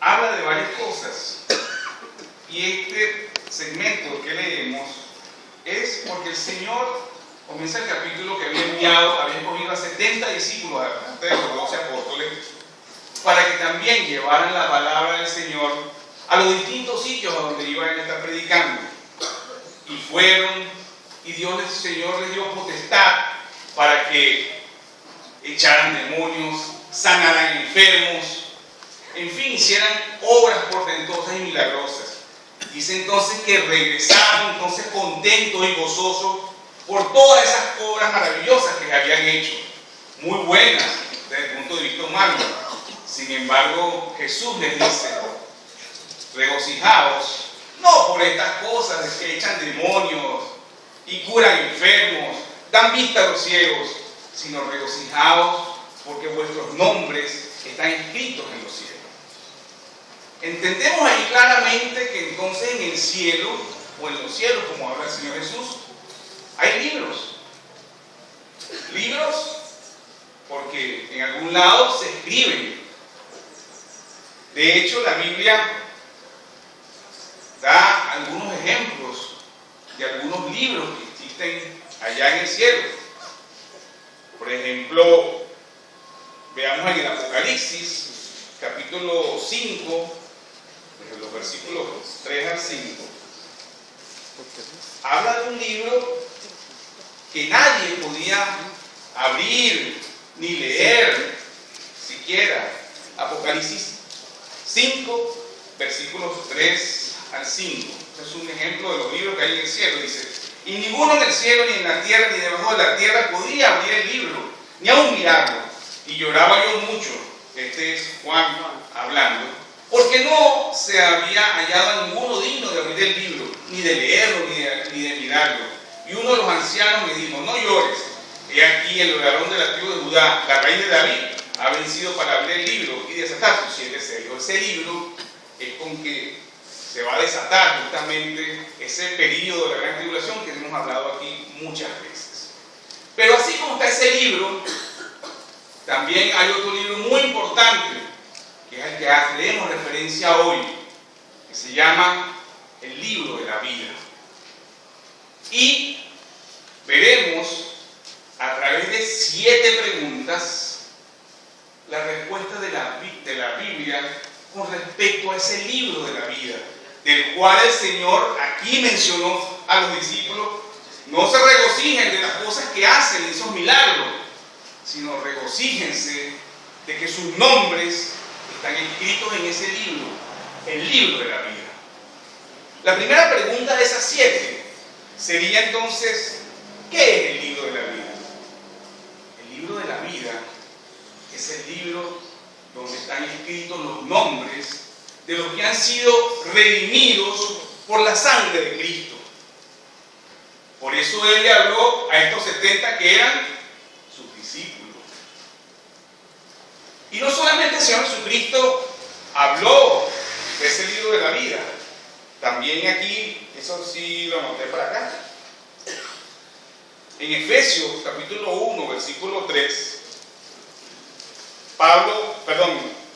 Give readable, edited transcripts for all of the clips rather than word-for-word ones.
habla de varias cosas. Y este segmento que leemos es porque el Señor comienza el capítulo que había escogido a 70 discípulos de los 12 apóstoles para que también llevaran la palabra del Señor a los distintos sitios a donde iban a estar predicando. Y fueron, y el Señor les dio potestad para que echaran demonios, sanaran enfermos, en fin, hicieran obras portentosas y milagrosas. Dice entonces que regresaron entonces contentos y gozosos por todas esas obras maravillosas que habían hecho, muy buenas desde el punto de vista humano. Sin embargo, Jesús les dice: regocijaos, no por estas cosas de que echan demonios y curan enfermos, dan vista a los ciegos, sino regocijaos porque vuestros nombres están escritos en los cielos. Entendemos ahí claramente que entonces en el cielo, o en los cielos, como habla el Señor Jesús, hay libros. Libros porque en algún lado se escriben. De hecho, la Biblia da algunos ejemplos de algunos libros que existen allá en el cielo. Por ejemplo, veamos en el Apocalipsis, capítulo 5, desde los versículos 3 al 5. Habla de un libro que nadie podía abrir ni leer siquiera. Apocalipsis 5, versículos 3 al 5. Este es un ejemplo de los libros que hay en el cielo. Dice: y ninguno en el cielo, ni en la tierra, ni debajo de la tierra podía abrir el libro, ni aun mirarlo. Y lloraba yo mucho. Este es Juan hablando, porque no se había hallado ninguno digno de abrir el libro, ni de leerlo, ni de mirarlo. Y uno de los ancianos me dijo: no llores, he aquí el varón de la tribu de Judá, la raíz de David, ha vencido para abrir el libro y desatar sus 7 sellos. Ese libro es con que se va a desatar justamente ese periodo de la gran tribulación que hemos hablado aquí muchas veces. Pero así como está ese libro, también hay otro libro muy importante, que es el que leemos referencia hoy, que se llama el libro de la vida. Y veremos a través de 7 preguntas la respuesta de la Biblia con respecto a ese libro de la vida, del cual el Señor aquí mencionó a los discípulos: no se regocijen de las cosas que hacen, esos milagros, sino regocíjense de que sus nombres están escritos en ese libro, el libro de la vida. La primera pregunta de esas 7 sería entonces: ¿qué es el libro de la vida? El libro de la vida es el libro donde están escritos los nombres de los que han sido redimidos por la sangre de Cristo. Por eso Él le habló a estos 70 que eran sus discípulos. Y no solamente el Señor Jesucristo habló de ese libro de la vida, también aquí, eso sí lo anoté para acá, en Efesios capítulo 1, versículo 3,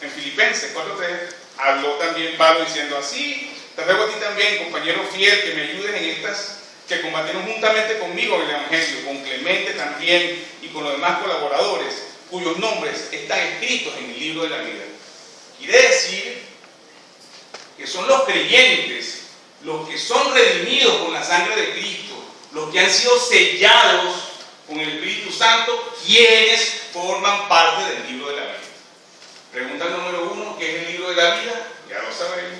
en Filipenses 4:3, habló también Pablo diciendo así: te ruego a ti también, compañero fiel, que me ayudes en estas, que combatieron juntamente conmigo en el Evangelio, con Clemente también y con los demás colaboradores, cuyos nombres están escritos en el libro de la vida. Quiere decir que son los creyentes, los que son redimidos con la sangre de Cristo, los que han sido sellados con el Espíritu Santo, quienes forman parte del libro de la vida. Pregunta número 1, ¿qué es el libro de la vida? Ya lo sabemos.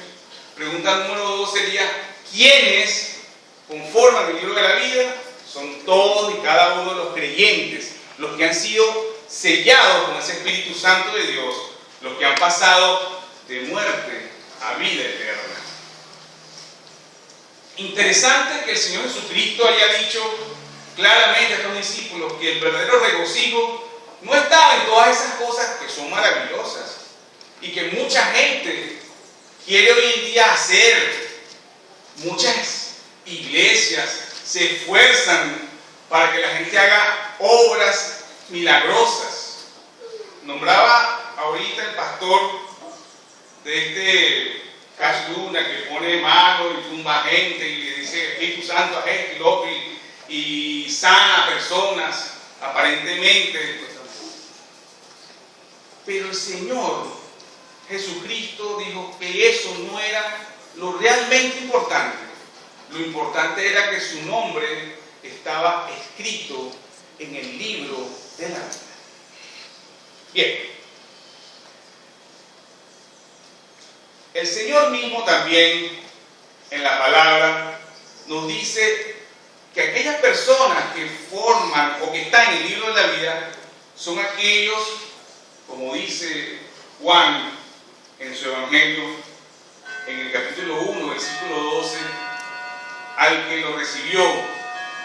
Pregunta número 2 sería: ¿quiénes conforman el libro de la vida? Son todos y cada uno de los creyentes, los que han sido sellados con ese Espíritu Santo de Dios, los que han pasado de muerte a vida eterna. Interesante que el Señor Jesucristo haya dicho claramente a estos discípulos que el verdadero regocijo no estaba en todas esas cosas que son maravillosas y que mucha gente quiere hoy en día hacer. Muchas iglesias se esfuerzan para que la gente haga obras milagrosas. Nombraba ahorita el pastor de este Cash Luna que pone mano y tumba gente y le dice Espíritu Santo a gente y lo otro y sana a personas aparentemente. Pero el Señor Jesucristo dijo que eso no era lo realmente importante. Lo importante era que su nombre estaba escrito en el libro de la vida. Bien. El Señor mismo también en la palabra nos dice que aquellas personas que forman o que están en el libro de la vida son aquellos, como dice Juan en su Evangelio, en el capítulo 1, versículo 12, al que lo recibió,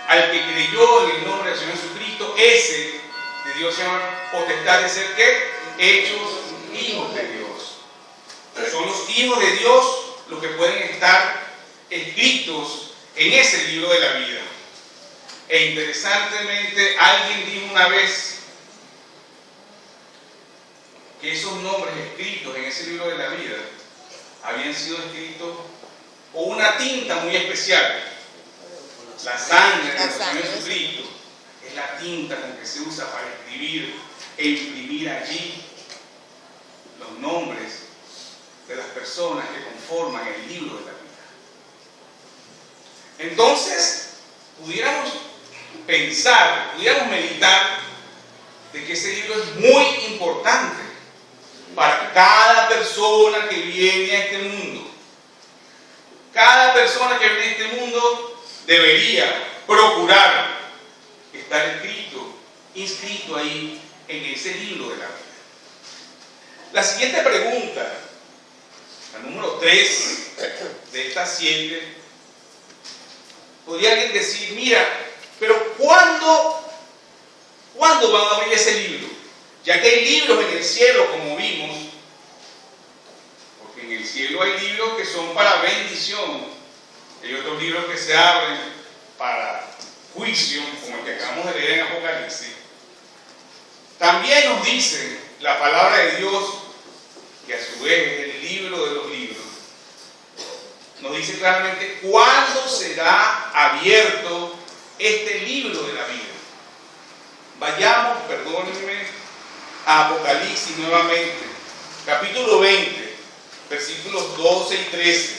al que creyó en el nombre del Señor Jesucristo, ese de Dios se llama potestad de ser ¿qué? Hechos hijos de Dios. Son los hijos de Dios los que pueden estar escritos en ese libro de la vida. E interesantemente, alguien dijo una vez que esos nombres escritos en ese libro de la vida habían sido escritos con una tinta muy especial. La sangre de nuestro Señor Jesucristo es la tinta con que se usa para escribir e imprimir allí los nombres de las personas que conforman el libro de la vida. Entonces, pudiéramos pensar, pudiéramos meditar de que ese libro es muy importante para cada persona que viene a este mundo. Cada persona que viene a este mundo debería procurar estar inscrito ahí en ese libro de la vida. La siguiente pregunta, la número 3 de estas 7, podría alguien decir, mira, pero ¿cuándo van a abrir ese libro? Ya que hay libros en el cielo, como vimos, porque en el cielo hay libros que son para bendición, hay otros libros que se abren para juicio, como el que acabamos de leer en Apocalipsis. También nos dice la palabra de Dios, que a su vez es el libro de los libros, nos dice claramente cuándo será abierto este libro de la vida. Vayamos, perdónenme, a Apocalipsis nuevamente, capítulo 20, versículos 12 y 13.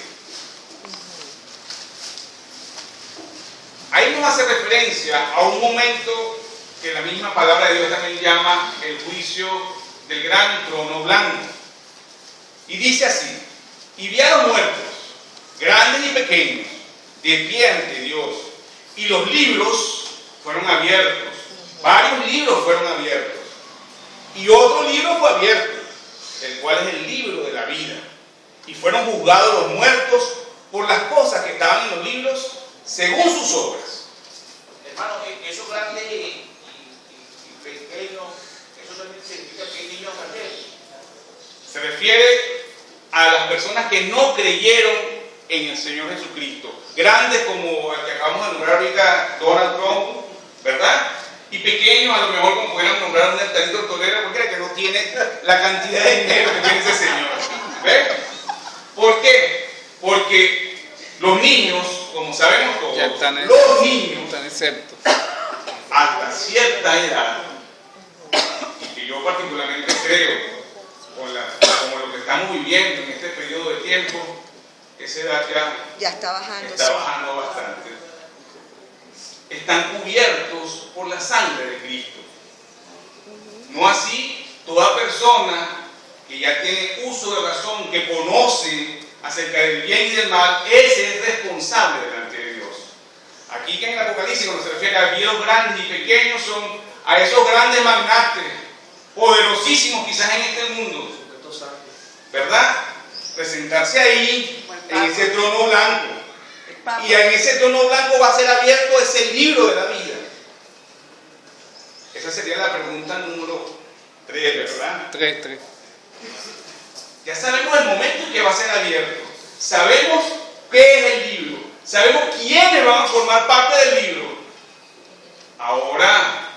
Ahí nos hace referencia a un momento que la misma palabra de Dios también llama el juicio del gran trono blanco. Y dice así: y vi a los muertos, grandes y pequeños, de pie ante Dios, y los libros fueron abiertos. Varios libros fueron abiertos. Y otro libro fue abierto, el cual es el libro de la vida. Y fueron juzgados los muertos por las cosas que estaban en los libros, según sus obras. Hermano, esos grandes y pequeños, eso también significa que hay niños también. Se refiere a las personas que no creyeron en el Señor Jesucristo. Grandes como el que acabamos de nombrar ahorita, Donald Trump, ¿verdad? Y pequeños, a lo mejor como pudieran nombrar a un Nestorito Tortolero, porque que no tiene la cantidad de dinero que tiene ese señor. ¿Ves? ¿Por qué? Porque los niños, como sabemos todos, los niños están exceptos hasta cierta edad, y que yo particularmente creo, como lo que estamos viviendo en este periodo de tiempo, esa edad ya está bajando, está bajando bastante, están cubiertos por la sangre de Cristo. No así toda persona que ya tiene uso de razón, que conoce acerca del bien y del mal, ese es responsable delante de Dios. Aquí que en el Apocalipsis, cuando se refiere a los grandes y pequeños, son a esos grandes magnates, poderosísimos quizás en este mundo, ¿verdad? Presentarse ahí en ese trono blanco. Y en ese trono blanco va a ser abierto ese libro de la vida. Esa sería la pregunta número 3, ¿verdad? 3. Ya sabemos el momento en que va a ser abierto. Sabemos qué es el libro. Sabemos quiénes van a formar parte del libro. Ahora,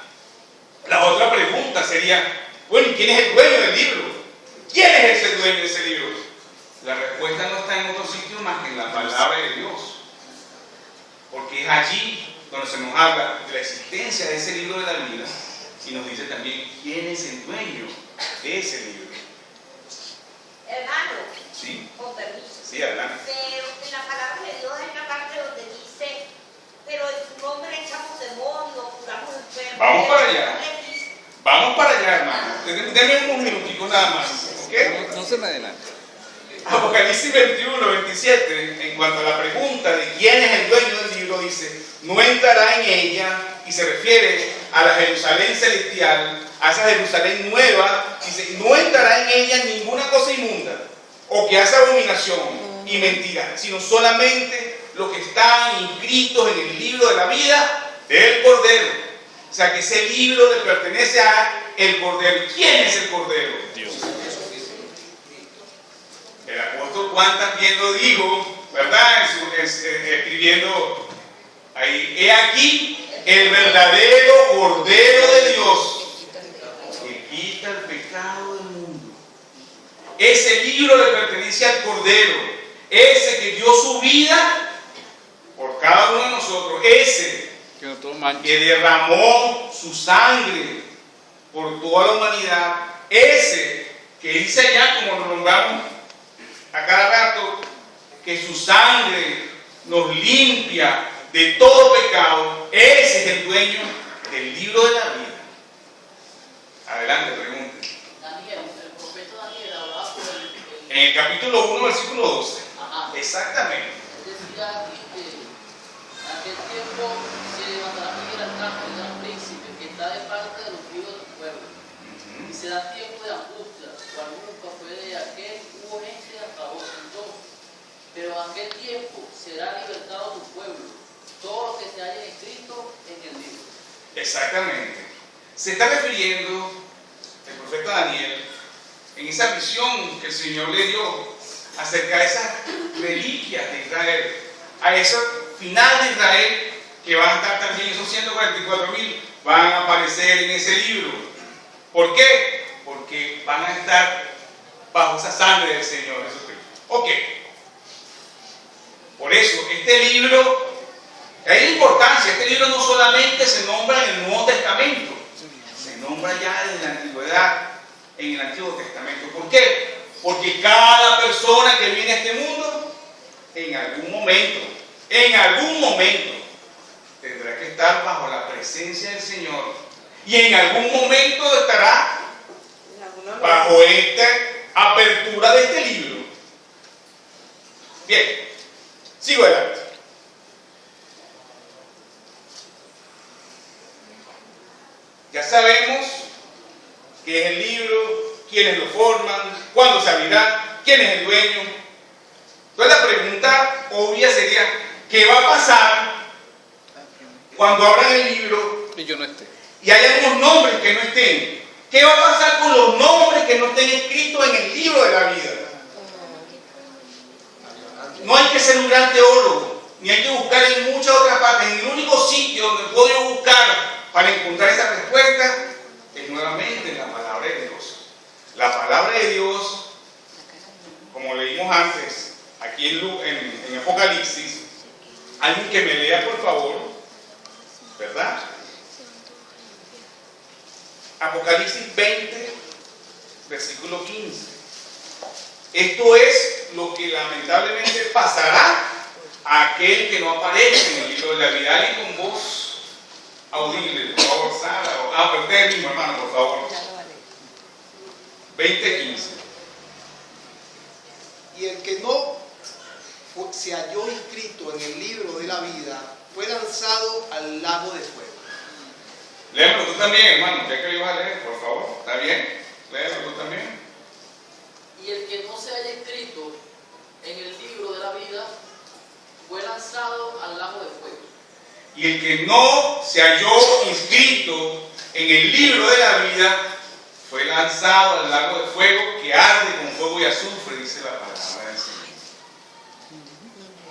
la otra pregunta sería, bueno, ¿y quién es el dueño del libro? ¿Quién es ese dueño de ese libro? La respuesta no está en otro sitio más que en la palabra de Dios. Porque es allí donde se nos habla de la existencia de ese libro de la vida y nos dice también quién es el dueño de ese libro. Hermano, ¿Sí? con permiso. Sí, adelante. Pero en la palabra de Dios hay una parte donde dice, pero en tu nombre echamos demonios, curamos enfermos. Vamos para allá. Le dice, Vamos para allá, hermano. Denme unos minuticos nada más. ¿Ok? No se me adelante. Apocalipsis 21, 27, en cuanto a la pregunta de quién es el dueño del libro, dice, no entrará en ella, y se refiere a la Jerusalén celestial, a esa Jerusalén nueva, dice, no entrará en ella ninguna cosa inmunda, o que hace abominación y mentira, sino solamente los que están inscritos en el libro de la vida del Cordero. O sea que ese libro le pertenece a el Cordero. ¿Quién es el Cordero? Dios. El apóstol Juan también lo dijo, ¿verdad? Escribiendo ahí, he aquí el verdadero Cordero de Dios que quita el pecado del mundo. Ese libro le pertenece al Cordero, ese que dio su vida por cada uno de nosotros, ese Que no todo manche. que derramó su sangre por toda la humanidad, ese que dice allá, como lo nombramos a cada rato, que su sangre nos limpia de todo pecado, ese es el dueño del libro de la vida. Adelante, pregunte. Daniel, el profeta Daniel hablaba sobre En el capítulo 1, versículo 12. Ajá. Exactamente. Decía aquí que en aquel tiempo se levantará Miguel Arcángel, el gran príncipe, que está de parte de los hijos del pueblo. Y será tiempo de angustia, cual nunca fue de aquel hubo gente hasta vos entonces. Pero en aquel tiempo será libertado tu pueblo, todo lo que se haya escrito en el libro. Exactamente. Se está refiriendo el profeta Daniel en esa visión que el Señor le dio acerca de esas reliquias de Israel, a ese final de Israel que van a estar también, esos 144,000 van a aparecer en ese libro. ¿Por qué? Porque van a estar bajo esa sangre del Señor Jesucristo. Ok. Por eso, este libro, hay importancia, este libro no solamente se nombra en el Nuevo Testamento, se nombra ya desde la antigüedad, en el Antiguo Testamento. ¿Por qué? Porque cada persona que viene a este mundo, en algún momento, tendrá que estar bajo la presencia del Señor. Y en algún momento estará bajo esta apertura de este libro. Bien, sigo adelante. Ya sabemos qué es el libro, quiénes lo forman, cuándo se abrirá, quién es el dueño. Entonces la pregunta obvia sería, ¿qué va a pasar cuando abran el libro Y yo no esté. y hay algunos nombres que no estén? ¿Qué va a pasar con los nombres que no estén escritos en el libro de la vida? No hay que ser un gran teólogo, ni hay que buscar en muchas otras partes. En el único sitio donde puedo buscar para encontrar esa respuesta es nuevamente en la palabra de Dios. La palabra de Dios, como leímos antes, aquí en Apocalipsis, alguien que me lea por favor, ¿verdad? Apocalipsis 20, versículo 15. Esto es lo que lamentablemente pasará a aquel que no aparece en el libro de la vida. Alguien con voz audible, por favor, Sara. Pero usted mismo, hermano, por favor. 20:15. Y el que no se halló inscrito en el libro de la vida fue lanzado al lago de fuego. Léelo tú también, hermano, ya que lo ibas a leer, por favor. ¿Está bien? Léelo tú también. Y el que no se haya escrito en el libro de la vida fue lanzado al lago de fuego. Y el que no se halló inscrito en el libro de la vida fue lanzado al lago de fuego que arde con fuego y azufre, dice la palabra del Señor.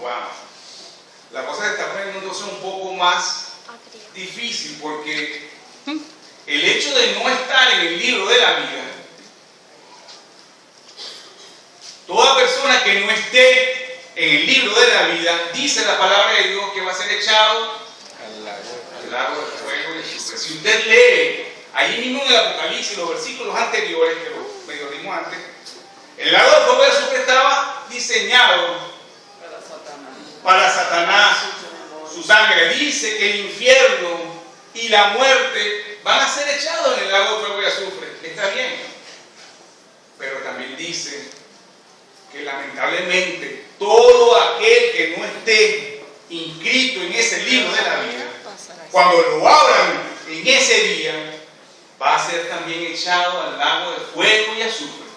Wow. La cosa se está poniendo entonces un poco más difícil porque el hecho de no estar en el libro de la vida, Toda persona que no esté en el libro de la vida, dice la palabra de Dios que va a ser echado al lago de fuego y azufre. Si usted lee allí mismo en el Apocalipsis, los versículos anteriores, que lo medio leímos antes, el lago de fuego y azufre estaba diseñado para Satanás, su sangre. Dice que el infierno y la muerte van a ser echados en el lago de fuego y azufre. Está bien. Pero también dice que lamentablemente todo aquel que no esté inscrito en ese libro de la vida, cuando lo abran en ese día, va a ser también echado al lago de fuego y azufre.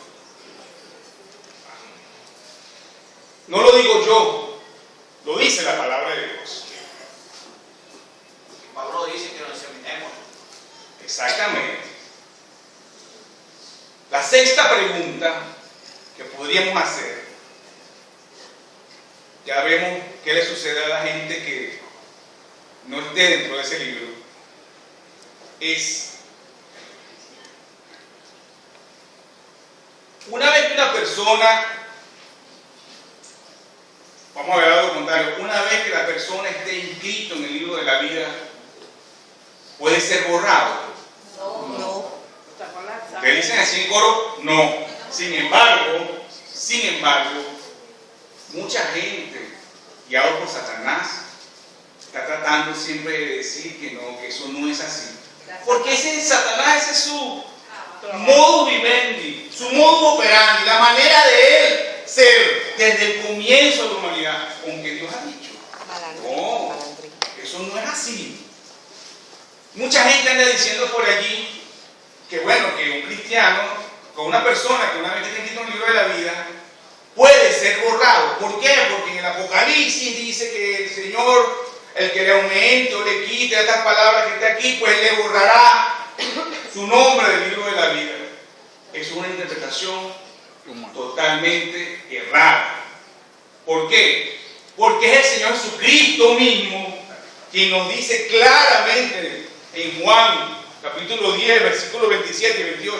No lo digo yo, lo dice la palabra de Dios. Pablo dice que nos examinemos. Exactamente. La sexta pregunta que podríamos hacer, ya vemos qué le sucede a la gente que no esté dentro de ese libro, es: una vez que una persona, vamos a ver algo contrario, una vez que la persona esté inscrito en el libro de la vida, ¿puede ser borrado? No. ¿Ustedes dicen así en coro? No. Sin embargo, mucha gente, guiado por Satanás, está tratando siempre de decir que no, que eso no es así. Porque ese es Satanás, ese es su modus vivendi, su modus operandi, la manera de él ser desde el comienzo de la humanidad, aunque Dios ha dicho. No, eso no es así. Mucha gente anda diciendo por allí que bueno, que un cristiano, con una persona que una vez está escrito en el libro de la vida, puede ser borrado. ¿Por qué? Porque en el Apocalipsis dice que el Señor, el que le aumente o le quite estas palabras que está aquí, pues le borrará su nombre del libro de la vida. Es una interpretación totalmente errada. ¿Por qué? Porque es el Señor Jesucristo mismo quien nos dice claramente en Juan capítulo 10, versículos 27 y 28,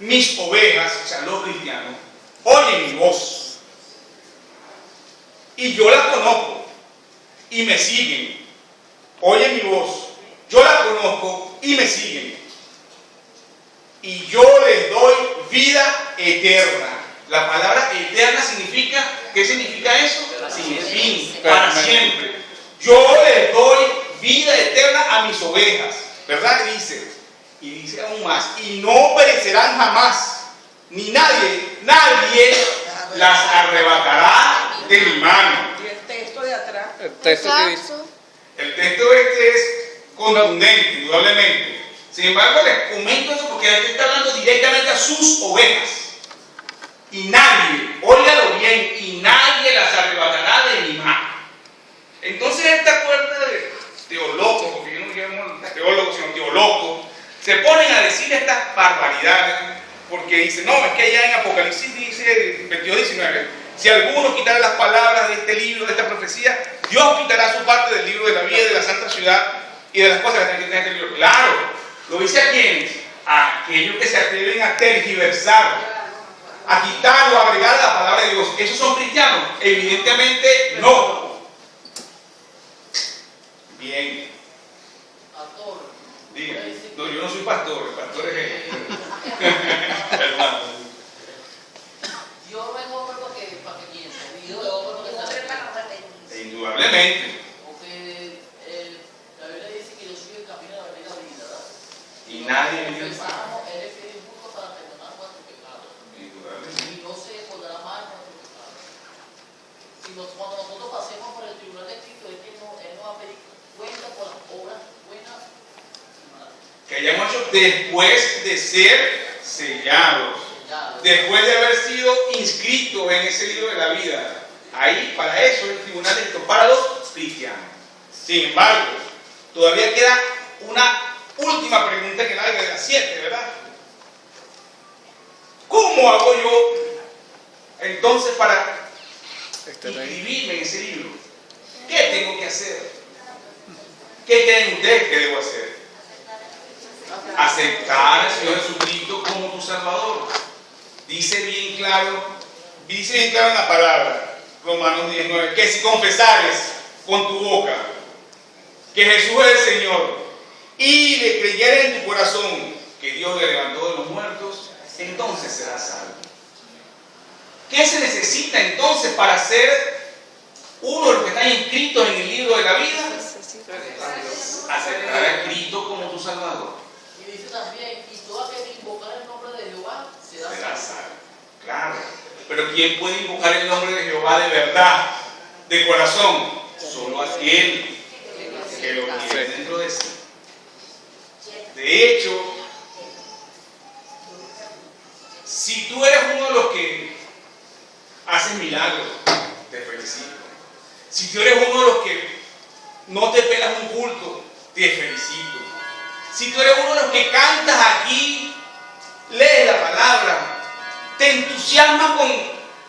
mis ovejas, o sea, los cristianos, oyen mi voz y yo las conozco y me siguen. Oyen mi voz, yo las conozco y me siguen, y yo les doy vida eterna. La palabra eterna significa, ¿qué significa eso? Sin fin, para siempre. Yo les doy vida eterna a mis ovejas, ¿verdad? Y dice aún más, y no perecerán jamás, ni nadie las arrebatará de mi mano. ¿Y el texto de atrás? El texto que dice. El texto este es contundente, indudablemente. Sin embargo, les comento eso porque aquí está hablando directamente a sus ovejas. Y nadie, óigalo bien, y nadie las arrebatará de mi mano. Entonces esta cuerda de teólogos, porque yo no llamo teólogos, sino teólogos, se ponen a decir estas barbaridades, porque dicen, no, es que allá en Apocalipsis dice 22:19, si alguno quitara las palabras de este libro, de esta profecía, Dios quitará su parte del libro de la vida, de la santa ciudad y de las cosas que están en este libro. Claro, lo dice a quienes, a aquellos que se atreven a tergiversar, a quitar o agregar la palabra de Dios. ¿Esos son cristianos? Evidentemente no. Bien. Pastor. Diga. No, yo no soy pastor, el pastor es él. Hermano. Dios no es hombre para que piense, ni Dios es hombre para que sabe. Indudablemente. Porque la Biblia dice que yo soy el camino de la vida, ¿verdad? Y nadie vive en paz. Él es fiel y justo para perdonar nuestros pecados. Indudablemente. Y no se recordará más nuestros pecados. Cuando nosotros pasemos por el tribunal de Cristo, Él nos va a pedir cuenta por las obras buenas y malas. Que hayamos hecho después de ser sellados, después de haber sido inscritos en ese libro de la vida. Ahí, para eso, es el tribunal de Cristo, para los cristianos. Sin embargo, todavía queda una última pregunta que la de las 7, ¿verdad? ¿Cómo hago yo entonces para inscribirme en ese libro? ¿Qué tengo que hacer? ¿Qué creen ustedes que debo hacer? Aceptar al Señor Jesucristo como tu Salvador. Dice bien claro dice bien claro en la palabra, Romanos 19, que si confesares con tu boca que Jesús es el Señor y le creyeres en tu corazón que Dios le levantó de los muertos, entonces serás salvo. ¿Qué se necesita entonces para ser uno de los que están inscritos en el libro de la vida? Aceptar a Cristo como tu Salvador. Y dice también, y todo aquel que invocar el nombre de Jehová será salvo. Claro. Pero ¿quién puede invocar el nombre de Jehová de verdad, de corazón? Solo aquel que lo tiene dentro de sí. De hecho, si tú eres uno de los que haces milagros, te felicito. Si tú eres uno de los que no te pelas un culto, te felicito. Si tú eres uno de los que cantas aquí, lees la palabra, te entusiasmas con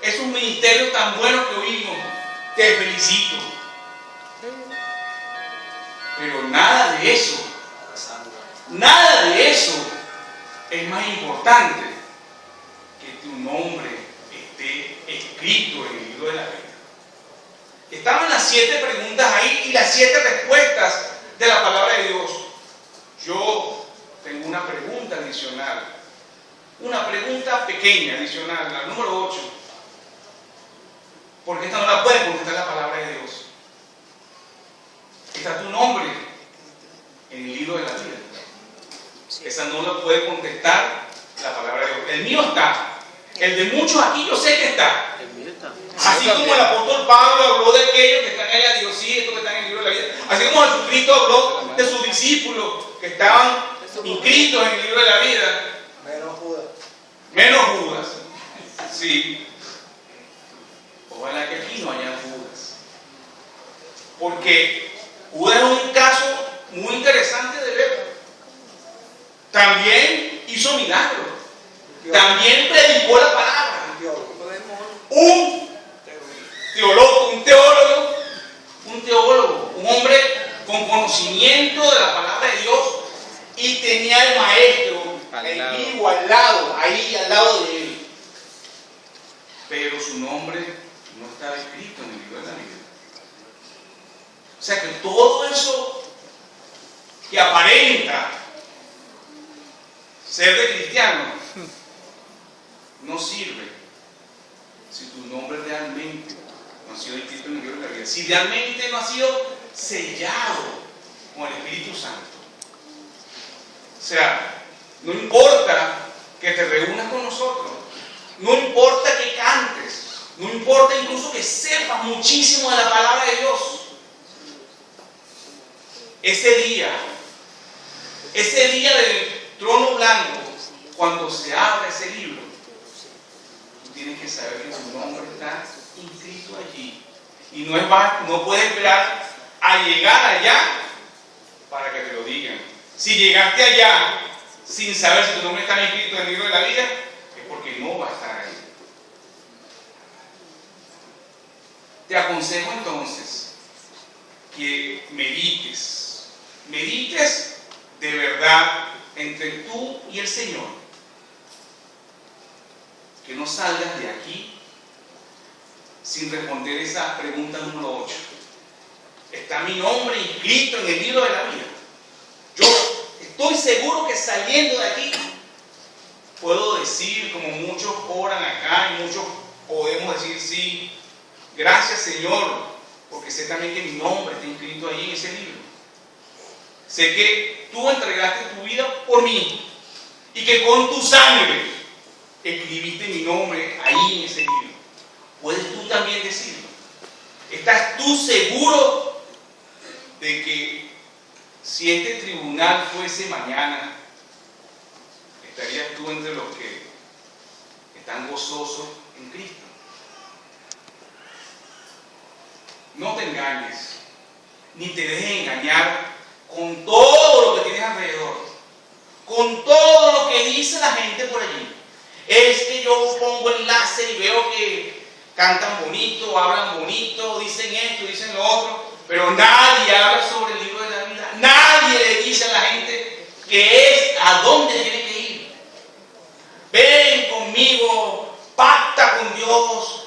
esos ministerios tan buenos que oímos, te felicito. Pero nada de eso es más importante que tu nombre esté escrito en el libro de la vida. Estaban las 7 preguntas ahí y las 7 respuestas de la palabra de Dios. Yo tengo una pregunta adicional, una pregunta pequeña adicional, la número 8. Porque esta no la puede contestar la palabra de Dios. Está tu nombre en el libro de la vida. Esa no la puede contestar la palabra de Dios. El mío está. El de muchos aquí yo sé que está. Así como el apóstol Pablo habló de aquellos que están allá, Dios sí, estos que están en el libro de la vida. Así como Jesucristo habló de sus discípulos que estaban inscritos en el libro de la vida. Menos Judas. Sí. Ojalá que aquí no haya Judas. Porque Judas es un caso muy interesante de ver. También hizo milagros. También predicó la palabra. Un teólogo, un hombre con conocimiento de la palabra de Dios, y tenía el maestro, el vivo al lado, ahí al lado de él. Pero su nombre no estaba escrito en el libro de la vida. O sea que todo eso que aparenta ser de cristiano no sirve si tu nombre realmente no ha sido escrito en el libro de la vida, si realmente no ha sido sellado con el Espíritu Santo. O sea, no importa que te reúnas con nosotros, no importa que cantes, no importa incluso que sepas muchísimo de la palabra de Dios. Ese día del trono blanco, cuando se abra ese libro, tú tienes que saber que tu nombre está inscrito allí. Y no puedes esperar a llegar allá para que te lo digan. Si llegaste allá sin saber si tu nombre está inscrito en el libro de la vida, es porque no va a estar ahí. Te aconsejo entonces que medites de verdad entre tú y el Señor. Que no salgas de aquí sin responder esa pregunta número 8. ¿Está mi nombre inscrito en el libro de la vida? Yo estoy seguro que saliendo de aquí puedo decir, como muchos oran acá y muchos podemos decir, sí, gracias Señor, porque sé también que mi nombre está inscrito allí en ese libro. Sé que tú entregaste tu vida por mí y que con tu sangre escribiste mi nombre ahí en ese libro. ¿Puedes tú también decirlo? ¿Estás tú seguro de que si este tribunal fuese mañana, estarías tú entre los que están gozosos en Cristo? No te engañes, ni te dejes engañar con todo lo que tienes alrededor, con todo lo que dice la gente por allí. Es que yo pongo enlace y veo que cantan bonito, hablan bonito, dicen esto, dicen lo otro, pero nadie habla sobre el libro de la vida. Nadie le dice a la gente que es a dónde tiene que ir. Ven conmigo, pacta con Dios,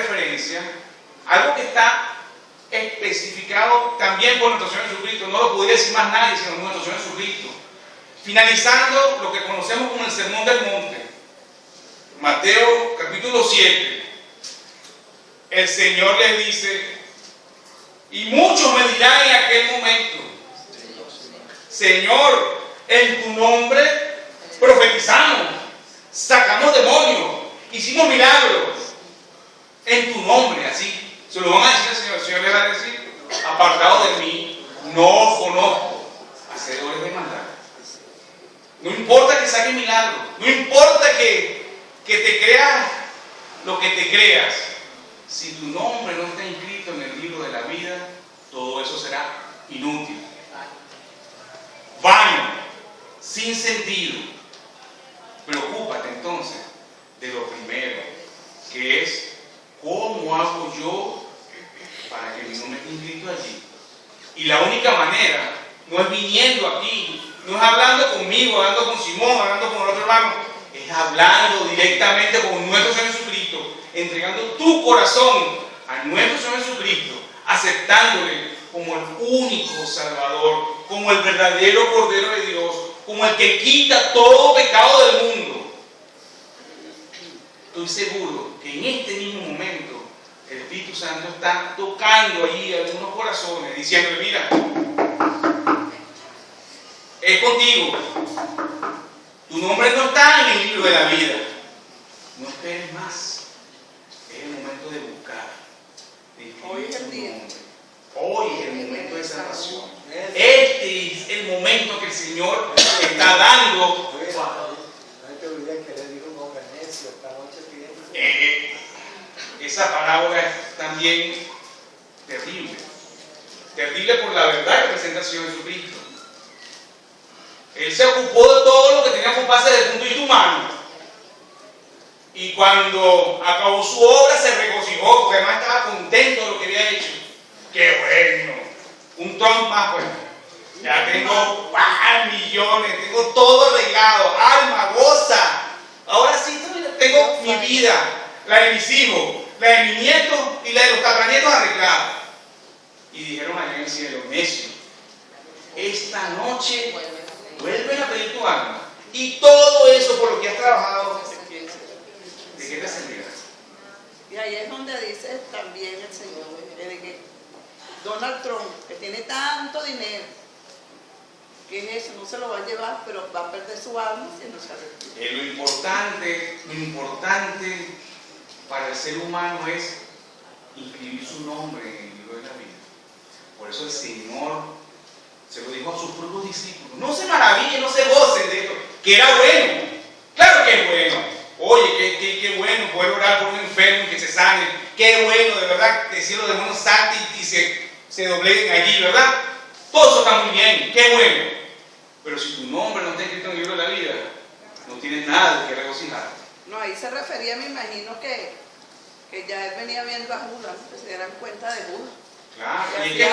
referencia a algo que está especificado también por nuestro Señor Jesucristo. No lo podría decir más nadie sino nuestro Señor Jesucristo. Finalizando lo que conocemos como el Sermón del Monte, Mateo capítulo 7, el Señor les dice, y muchos me dirán en aquel momento, Señor, en tu nombre profetizamos, sacamos demonios, hicimos milagros, en tu nombre, así, se lo van a decir al Señor. El Señor le va a decir, apartado de mí, no os conozco, hacedores de maldad. No importa que saquen milagros, no importa que te creas lo que te creas, si tu nombre no está inscrito en el libro de la vida, todo eso será inútil, vano, sin sentido. Preocúpate entonces de lo primero, que es ¿cómo hago yo para que mi nombre esté inscrito allí? Y la única manera no es viniendo aquí, no es hablando conmigo, hablando con Simón, hablando con el otro hermano, es hablando directamente con nuestro Señor Jesucristo, entregando tu corazón a nuestro Señor Jesucristo, aceptándole como el único Salvador, como el verdadero Cordero de Dios, como el que quita todo pecado del mundo. Estoy seguro que en este mismo momento el Espíritu Santo está tocando allí algunos corazones, diciéndole, mira, es contigo, tu nombre no está en el libro de la vida, no esperes más, es el momento de buscar, de Hoy es el día. hoy es el momento de salvación, este es el momento que el Señor está dando. No te olvides que le dijo un hombre necio esta noche pidiendo. Esa parábola es también terrible, terrible por la verdad que presenta el Señor Jesucristo. Él se ocupó de todo lo que tenía que ocuparse desde el punto de vista humano. Y cuando acabó su obra se regocijó, porque además estaba contento de lo que había hecho. ¡Qué bueno! Un Trump más, pues. Ya tengo millones, tengo todo arreglado. Alma, goza. Ahora sí tengo mi vida, la de mis hijos, la de mis nietos y la de los tataranietos arreglados. Y dijeron allá en el cielo, necio, esta noche vuelven a pedir tu alma. Y todo eso por lo que has trabajado, ¿de qué te servirá? Y ahí es donde dice también el Señor, de que Donald Trump, que tiene tanto dinero, que es eso, no se lo va a llevar, pero va a perder su alma si no se arrepiente. Lo importante para el ser humano es inscribir su nombre en el libro de la vida. Por eso el Señor se lo dijo a sus propios discípulos. No se maravillen, no se gocen de esto, que era bueno. Claro que es bueno. Oye, qué bueno poder orar por un enfermo y que se sane. Qué bueno, de verdad, decir los demonios salten y se dobleguen allí, ¿verdad? Todo eso está muy bien, qué bueno. Pero si tu nombre no está escrito en el libro de la vida, no tienes nada de que regocijarte. No, ahí se refería, me imagino que ya él venía viendo a Judas, que se dieran cuenta de Judas. Claro, y es que